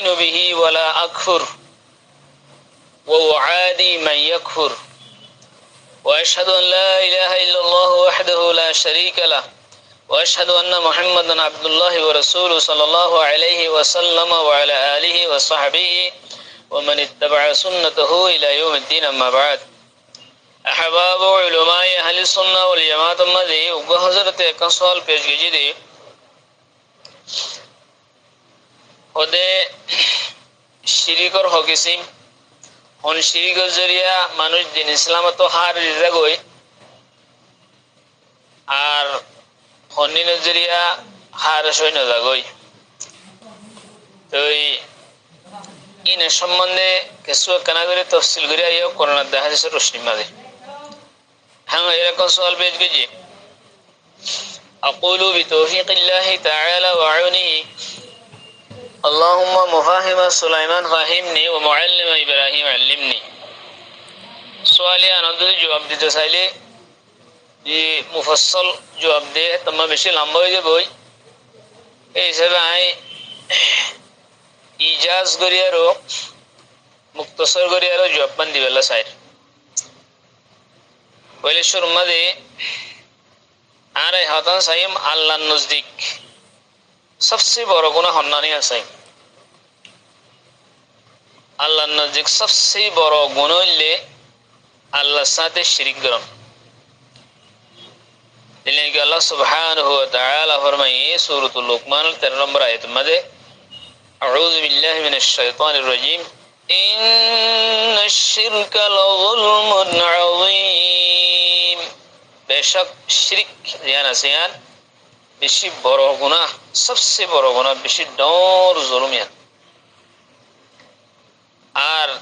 أؤمن به ولا أكفر وأعادي من يكفر وأشهد أن لا إله إلا الله وحده لا شريك له وأشهد أن محمدا عبد الله ورسوله صلى الله عليه وسلم وعلى آله وصحبه ومن اتبع سنته إلى يوم الدين أما بعد أحباب علماء أهل السنة والجماعة مدي وحضرت كسول پیشگی دی ওদে শিরিকর হকিসিম হন শিরিকর জরিয়া মানুষ দিন ইসলামত হার রিজা গই আর হন্নিন জরিয়া হার সৈন্য জাগই তো ইন সম্বন্ধে কিছু কানা করে তফসিল করে আইও করোনা দেখা যাচ্ছে রোশনি মাঝে হ্যাঁ এরকম সওয়াল পেশ গেছি أقول بتوفيق الله تعالى وعونه اللهم مفاهم سليمان فهمني ومعلم إبراهيم علمني سوالي أنا دو جواب دیتے سائلے یہ مفصل جواب دے تمام بشی لمبا ہو جائے بوئی ایسے بھائی ایجاز گریہ رو مختصر گریہ رو جواب بندی واللہ سائر ویلے شرمہ دے আর এই হতান সাইম আল্লাহর নজদিক সবচেয়ে বড় গুনাহ হন্নানি আছে আল্লাহর নজদিক সবচেয়ে বড় গুনাহ হইলে আল্লাহর সাথে শিরক করা দিলেন কি আল্লাহ সুবহানাহু ওয়া তাআলা ফরমায়ে সূরাতুল লুকমান 13 নম্বর আয়াতের মধ্যে আউযু বিল্লাহি মিনাশ শাইতানির রাজীম ইন্নাশ শিরকা লাযুলমুন আযীম बेशक शिरक ध्यान आसियान बेशी बड़ो गुनाह सबसे बड़ो गुनाह बेशी डर जुल्म यान आर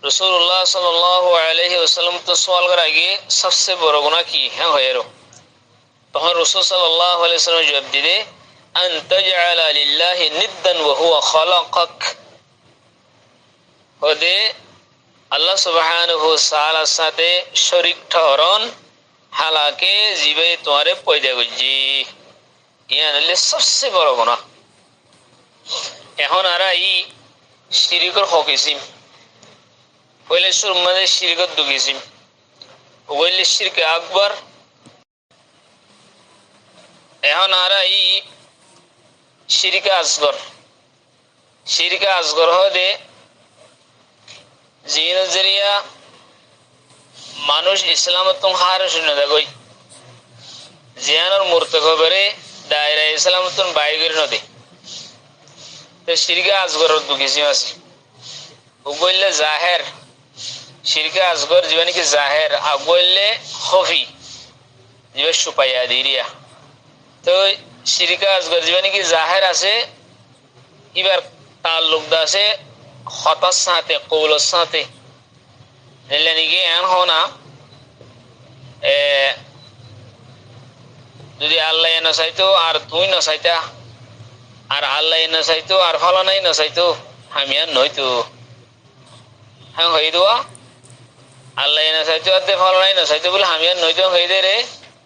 रसूलुल्लाह सल्लल्लाहु अलैहि वसल्लम तो सवाल कर आगे सबसे बड़ो गुनाह की है होयरो तो हम रसूल सल्लल्लाहु अलैहि वसल्लम जवाब दे अन तजअला लिल्लाहि निद्दन व हुवा खलaqक होदे अल्लाह सुब्हानाहु व तआला साथे शरीक ठहरन हालांकि जीवे तुम्हारे पैदा गुजी यानी सबसे बड़ा गुनाह এখন আরা ই শিরকর হকিসিম ওইলে সুরমাদে শিরকত দুগিসিম ওইলে শিরকে আকবার এখন আরা ই শিরকে আসগর হদে জিন জরিয়া মানুষ ইসলামত হার শুনে দেখই জিয়ানোর মুরতাকবরে দায়রা ইসলামত বাইগের নদী তো শিরকে আসগর দুকিসি আছে ওগইলে জাহের শিরকে আসগর জীবনে কি জাহের আগইলে খফি জীব সুপাইয়া দিরিয়া তো শিরকে আসগর জীবনে কি জাহের আছে এবার তাল্লুক আছে হতার সাথে কৌলের সাথে নিকে এন হোনা যদি আল্লাহ নচাইতো আর তুই নচাইতা আর আল্লাহ নচাইতো আর ফলানাই নচাইতো আমি আর নইতো হ্যাঁ হয়ে দেওয়া আল্লাহ নচাইতো আর ফলানাই নচাইতো বলে আমি আর নইতো হয়ে দে রে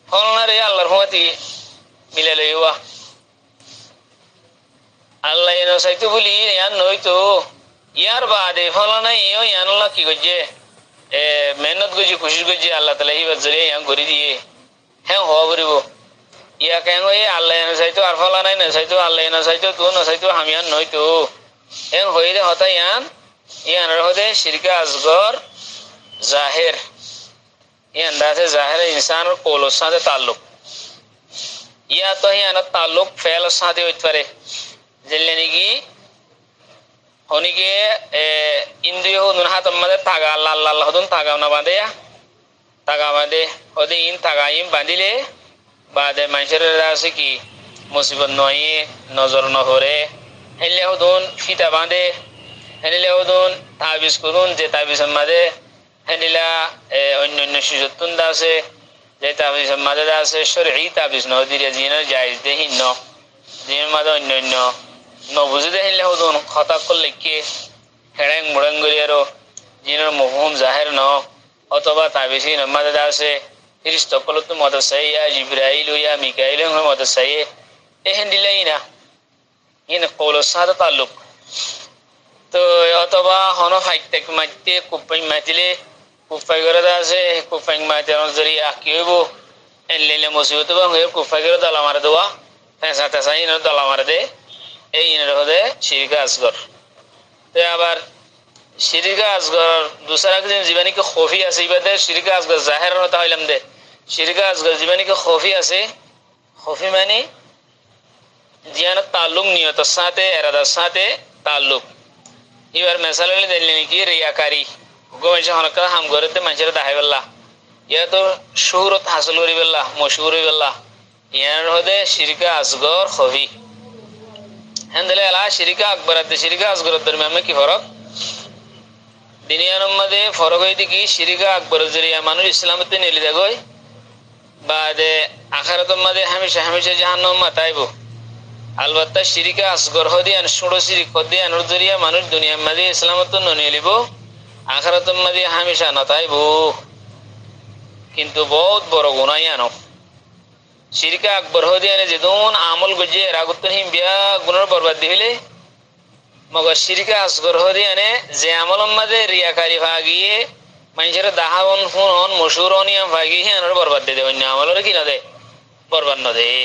ফলনা রে আল্লাহর ভমাতি মিলে লইয়া আল্লাহ নচাইতো বলি ইয়ার নইতো ইয়ার বাদে ফলানাই ইয়ানুল্লাহ কি করছে मेहनत गुजी खुशी गुजी अल्लाह ताला ही बजरे यहाँ करी दिए हैं हो बरिबो या कहेंगे ये अल्लाह ने सही तो अरफला नहीं न सही तो अल्लाह ने सही तो तू न सही तो हम यहाँ नहीं तो हैं होई दे होता यहाँ नर होते शिरके असगर जाहिर ये अंदाज से जाहिर इंसान और कोलो साथे ताल्लुक या तो यहाँ न ताल्लुक फैल साथे उतरे जिल्लेने की होनिके इंद्रिय हो दुनहा तम्मदे तागा अल्लाह होदुन तागा ना बांधे या तागा बांधे होदे इन तागा इन बांधिले बादे मानसर राशि की मुसीबत नोई नजर न हो रे हेले होदुन फीता बांधे हेले होदुन ताबिज कुरुन जे ताबिज सम्मादे हेलिला अन्य शिजतुन दासे जे ताबिज सम्मादे दासे शरई ताबिज न दिरे जिना जायज दे ही न जिन मादो अन्य न बुझे हेले होदुन खता करले के हेड़ेंग मुड़ंगरियारो जिनर मफहुम जाहिर न अथवा ताबिजी नमादे दासे ফেরেশতাগুলো তো মদসাইয়া জিবরাইল ইয়া মিকাইল মদসাইয়ে এহেন দিলাইনা ইন কওল সাদা তাল্লুক তো অথবা হন ফাইক মাইতে কুপাই মাতিলে কুপাই করে আছে কুপাই মাইতে জরিয়া কি হইব এনলে মুসিবত হয়ে কুপাই করে দলা মারে দেওয়া পেঁচা টেঁচা ইনের দলা মারে দে এই ইনের হদে শিরকে আসগর। তো আবার শিরিকা আসগর দুসরা কিছু জীবানী কি খফি আছে ইবাদে শিরিকা আসগর জাহের হতা হইলাম দে শিরিকা আসগর জীবানী কি খফি আছে খফি মানে জিয়ানত তাল্লুক নিয়তের সাথে এরাদার সাথে তাল্লুক। এবার মেসাল হলে দিলেন কি রিয়াকারি মানুষের হনকা হাম করতে মানুষের দাহাই বেল্লা ইয়া তো শুহুরত হাসিল করি বেল্লা মশহুর হই বেল্লা ইয়ার হদে শিরিকা আসগর খফি। হ্যাঁ দিলে এলা শিরিকা আকবরাতে শিরিকা আসগরের দরমিয়ান কি ফরক দুনিয়ার মধ্যে ফরক হইতে কি শিরিকা আকবরের জরিয়া মানুষ ইসলামতে নিলি দেখই বাদে আখিরাতের মধ্যে হামেশা হামেশা জাহান্নাম মাতাইব। আলবাত্তা শিরিকা আসগর হদিয়ান ছোট শিরিক হদিয়ানোর জরিয়া মানুষ দুনিয়ার মাঝে ইসলামত নিয়ে লিব আখিরাতের মাঝে হামেশা নতাইব। কিন্তু বহুত বড় গুনাহ আনো শিরিকা আকবর হদিয়ানে যেদুন আমল গজে রাগুতুন হিম বিয়া গুনার বরবাদ দিলে মগর শিরিকা আসগর হদিয়ানে যে আমলের মাঝে রিয়াকারি ভাগিয়ে মানুষের দাহাবন ফুন মশুর অনিয়ম ভাগিয়ে হিয়ানোর বরবাদ দিয়ে দেয় অন্য আমলের কি না দেয় বরবাদ না দেয়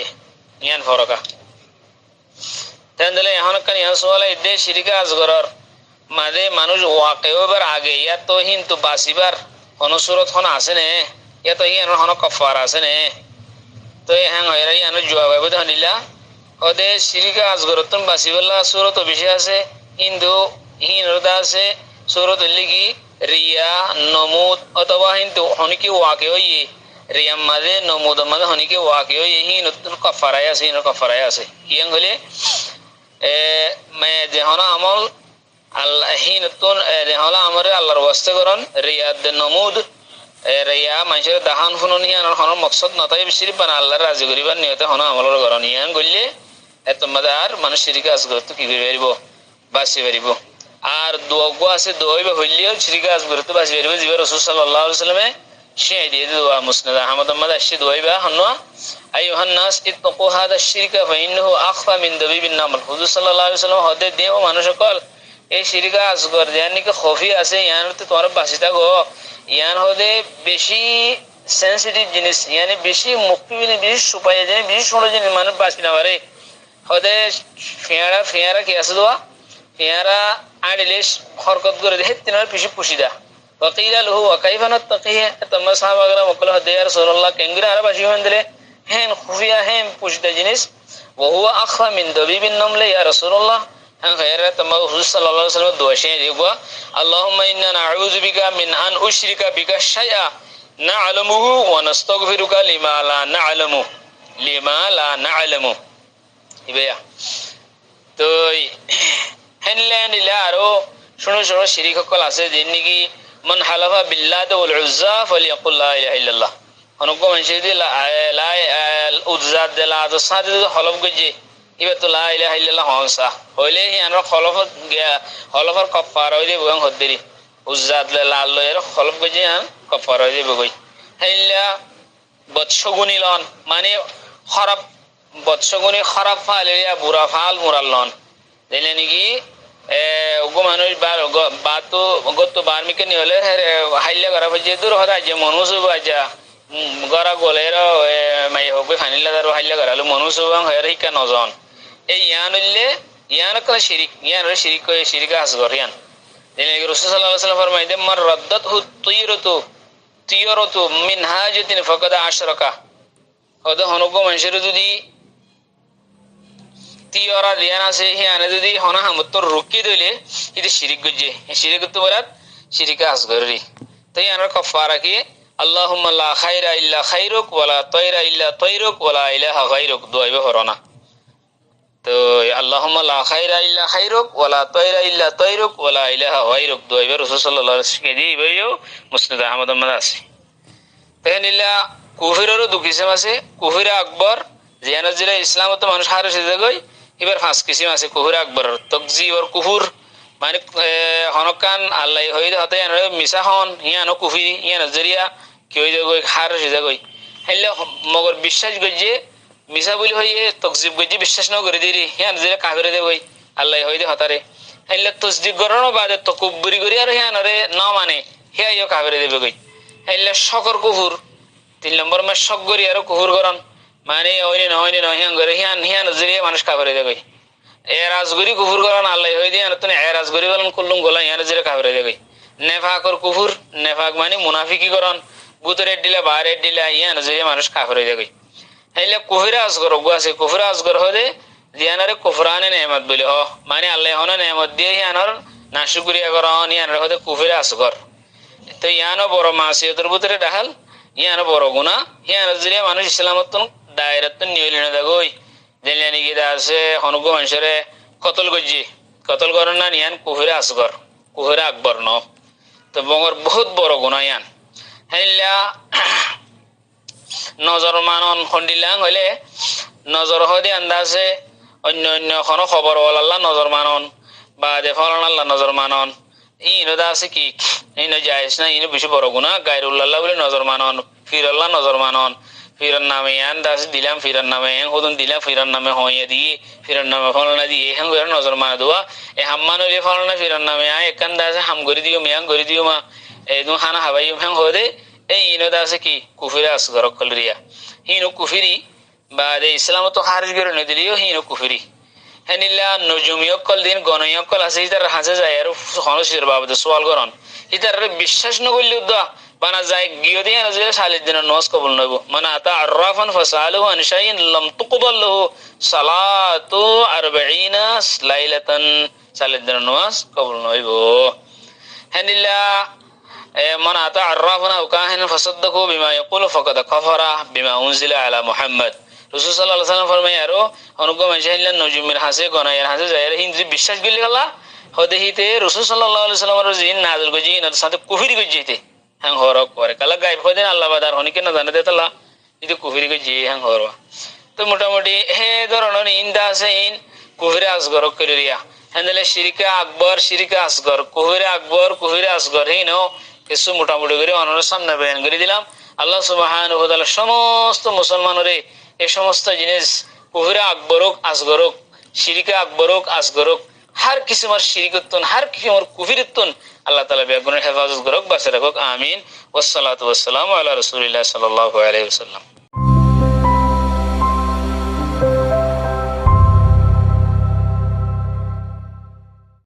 ইয়ান ফরকা। তাহলে এখন কান ইহা সোয়ালা ইদে শিরিকা আসগরর মাঝে মানুষ ওয়াকেবার আগে ইয়া তো কিন্তু বাঁচিবার অনুসুরত হন আছে নে ইয়া তো ইয়ানোর হন কফার আছে নে। তো হ্যাঁ হয় ইয়ানো জুয়া ভাইব ধনিলা ওদে শিরিকা আসগরতন বাঁচিবলা সুরত বেশি আছে কিন্তু হিনরদা আছে সুরত লিগি রিয়া নমুদ অথবা কিন্তু হনিকে ওয়াকে হইয়ে রিয়ার মাঝে নমুদের মাঝে হনিকে ওয়াকে হইয়ে হিন কফারাই আছে হিনোর কফারাই আছে ইয়াং হলে যে হন আমল আল্লাহ হিনতুন হলা আমরে আল্লাহর ওয়াস্তে করন রিয়াদ নমুদ রিয়া মানুষের দাহান ফুনন হিয়ানোর হন মকসদ নতাই শিরিফ বানা আল্লাহর রাজি করিবার নিয়তে হন আমলের করন ইয়াং গললে এত মাঝে আর মানুষ শিরিকা আসগর তো কি করে পারিব বাঁচি পারিব। আর দোয়া আছে দোয়াইবা হইলেও শিরিকা আসগর তো বাঁচি পারিব জিবা রাসূল সাল্লাল্লাহু আলাইহি ওয়াসাল্লামে শিয়াই দিয়ে দোয়া মুসনাদ আহমদ মাদা শি দোয়াইবা হনওয়া আইয়ুহান নাস ইত্তাকু হাদা শিরকা ফাইন্নাহু আখফা মিন দাবিবিন নামল। হুজুর সাল্লাল্লাহু আলাইহি ওয়াসাল্লাম হদে দেও মানুষ সকল এই শিরিকা আসগর জানি কি খফি আছে ইয়ানতে তোমার বাঁচি থাকো ইয়ান হদে বেশি সেনসিটিভ জিনিস ইয়ানি বেশি মুক্তি বেশি সুপায় জানি বেশি ছোট জিনিস মানুষ বাঁচি না পারে হদে ফিয়ারা ফিয়ারা কি আছে দোয়া ফিয়ারা আড়িলে হরকত করে দে তিনার পিছু পুষিদা وقيل له وكيف نتقيه تم صحابه کرام وقال يا رسول الله كنگرا عرب اشيون دله هن خفيا هم پوشتا جنس وهو اخفى من دبيب النمل يا رسول الله هن خير تم صلى الله عليه وسلم دعاء دیگوا اللهم انا نعوذ بك من ان اشرك بك شيئا نعلمه ونستغفرك لما لا نعلم ইবেয়া। তো হেনলেন ইলা আরো শুনো শুনো শিরিক সকল আছে যিনি কি মান হালাফা বিল্লাহ ওয়াল উজ্জা ফালিয়াকুল লা ইলাহা ইল্লাল্লাহ অনক মানুষ যদি লা উজ্জা দেলা তো সাথে হলফ গজে ইবে তো লা ইলাহা ইল্লাল্লাহ হনসা হইলে হি আনর হলফত গিয়া হলফর কফারা হইলে বং হদ্দেরি উজ্জা দেলা লয়ের হলফ গজে আন কফারা হইলে বগই হেল্লা বৎসগুনি লন মানে খারাপ বৎসগুনি খারাপ ফালিয়া বুরা ফাল মুরাল্লন দিলে নাকি ওগো মানুষ বাতো গত বার্মিকে নি হলে হাইলে করা যে দূর হতা যে মানুষ বাজা গরা গলের মাই হবে ফানিলা দার হাইলে করা হলো মানুষ হয়ের শিক্ষা নজন এই ইয়ান হইলে ইয়ান কলা শিরিক ইয়ান শিরিক শিরিকা আসগর ইয়ান রাসূল সাল্লাল্লাহু আলাইহি ওয়াসাল্লাম ফরমাইতেন মান রাদ্দাতহু তিয়রতু মিন হাজাতিন ফাকাদ আশরাকা ওদা হনগো মানুষের যদি তিয়রা রিয়ান আছে হিয়ানে যদি হনা হামতর রুকি দিলে এটা শিরিক গজে শিরিক তো বরাত শিরিকা আসগরি তাই আনার কফারা কি আল্লাহুম্মা লা খায়রা ইল্লা খায়রুক ওয়ালা তায়রা ইল্লা তায়রুক ওয়ালা ইলাহা গায়রুক দোয়াইবে হরনা। তো আল্লাহুম্মা লা খায়রা ইল্লা খায়রুক ওয়ালা তায়রা ইল্লা তায়রুক ওয়ালা ইলাহা গায়রুক দোয়াইবে রাসূল সাল্লাল্লাহু আলাইহি ওয়াসাল্লাম কে দিবেও মুসনাদ আহমদ আছে। তাহলে কুফরিরও দুকিসম আছে কুফরি আকবর জিয়ানা জিলা ইসলামত মানুষ হারে সিজা গই এবার পাঁচ কিসিম আছে কুফর আকবর তকজি ওর কুফুর মানে হনকান আল্লাহ হইলে হতে মিশা হন ইয়ানো কুফি ইয়ান জরিয়া কি হয়ে যাবে হার সিজা গই হেলে মগর বিশ্বাস গজে মিশা বলি হইয়ে তকজিব গজে বিশ্বাস ন করে দিরি ইয়ান জরিয়া কাফিরে দেবই আল্লাহ হইলে হতারে হেলে তসদিক করানো বাদে তো কুব্বুরি করি আর হিয়ানরে না মানে হিয়া কাফেরে দেবে কই হেলে শকর কুফুর 3 নম্বর মে শক করি আর কুফুর করন মানে ওইনি না হিয়ান করে হিয়ান জরিয়ে মানুষ কাফেরে দেবে কই এরাজগুরি কুফুর করান আল্লাহ হই দিয়া তুমি এরাজগুরি বলেন কুল্লুম গোলা হিয়ান জরে কাফেরে দেবে কই নেফাকর কুফুর নেফাক মানে মুনাফিকি করন বুতরে দিলা বারে দিলা হিয়ান জরিয়ে মানুষ কাফেরে দেবে কই হেলে কুফরে আসগর আছে কুফরে আসগর হদে জিয়ানারে কুফরানে নেমত বলি হ মানে আল্লাহ হনা নেমত দিয়ে হিয়ানর নাশুকরিয়া করন হিয়ানর হদে কুফরে আসগর তো ইয়ানো বড় মাসিয়তের ভিতরে ডাহাল ইয়ানো বড় গুনাহ হিয়ান জরিয়া মানুষ ইসলামত দায়রাত নিয়লি না দাগই জেলানি গিদা আছে হনুগো মানুষরে কতল করেন না ইয়ান কুফরে আসগর কুফরে আকবর ন তো বঙ্গর বহুত বড় গুনাহ ইয়ান হেলা নজর মানন খন্ডিলাং হইলে নজর হদে আন্দাজে অন্য কোন খবর আল্লাহ নজর মানন বা দে ফলন আল্লাহ নজর মানন ইনো দা আছে কি ইনো যাইস না ইনো বেশি বড় গুনাহ গায়রুল্লাহ বলে নজর মানন ফির আল্লাহ নজর মানন ফিরার নামে ইয়ান দাস দিলাম ফিরার নামে হেন হদুন দিলাম ফিরার নামে হইয়া দিয়ে ফিরার নামে ফলনা দিয়ে হেন করে নজর মানা দেওয়া এ হাম্মানুলি ফলনা ফিরার নামে আয় একান দাসে হাম করে দিও মিয়াং করে দিও মা এই দু খানা হাবাই হেন হদে এই ইনো দা আছে কি কুফিরে আসগর কলরিয়া হিনো কুফিরি বা দে ইসলাম তো খারিজ করে নদিলিও হিনো কুফিরি হেনিলা নজুমিয়কল দিন গণয়কল আছে ইতার হাজে যায় আর হনসির বাবদে সওয়াল করন ইতার বিশ্বাস নকরলে উদ্দা বানা যায় গিয়ে দিয়ে নজরে সালিদ দিন নামাজ কবুল নইব মানে আতা আররাফান ফাসালুহু আন শাইইন লাম তুকবাল লাহু সালাতু 40 লাইলাতান সালিদ দিন নামাজ কবুল নইব হেনিলা من أتى عرفنا وكاهن فصدقه بما يقول فقد كفر بما أنزل على محمد رسول صلى الله عليه وسلم ফরমায় আরো অনুগম মানহিল্লান নজুমির হাসে গনায়ের হাসে যায় হিন্দি বিশ্বাস গলি আল্লাহ হদে হিতে রাসূল সাল্লাল্লাহু আলাইহি ওয়াসাল্লামের জিন নাযিল গজি না সাথে কুফরি গজিতে হ্যাঁ হরক করে কালা গায়ব হদে আল্লাহ বাদার হনিকে না জানে দেতলা ಇದು কুফরি গজি হ্যাঁ হরবা তো মোটামুটি হে ধরনের ইন্দা আছে ইন কুফরি আসগর করিয়া হেন্দলে শিরকে আকবর শিরকে আসগর কুফরি আকবর কুফরি আসগর হিনো কিছু মোটামুটি করে অন্যের সামনে বয়ান করে দিলাম আল্লাহ সুবহানাহু ওয়া তাআলা সমস্ত মুসলমানরে এই সমস্ত জিনিস কুফরে আকবরক আসগরক শিরকে আকবরক আসগরক हर किस्मर शिरकतुन हर किस्मर कुफरितुन अल्लाह ताला बेगुनाह हेफाजत करक बासे रखक आमीन वस्सलातु वस्सलामु अला रसूलिल्लाह सल्लल्लाहु अलैहि वसल्लम।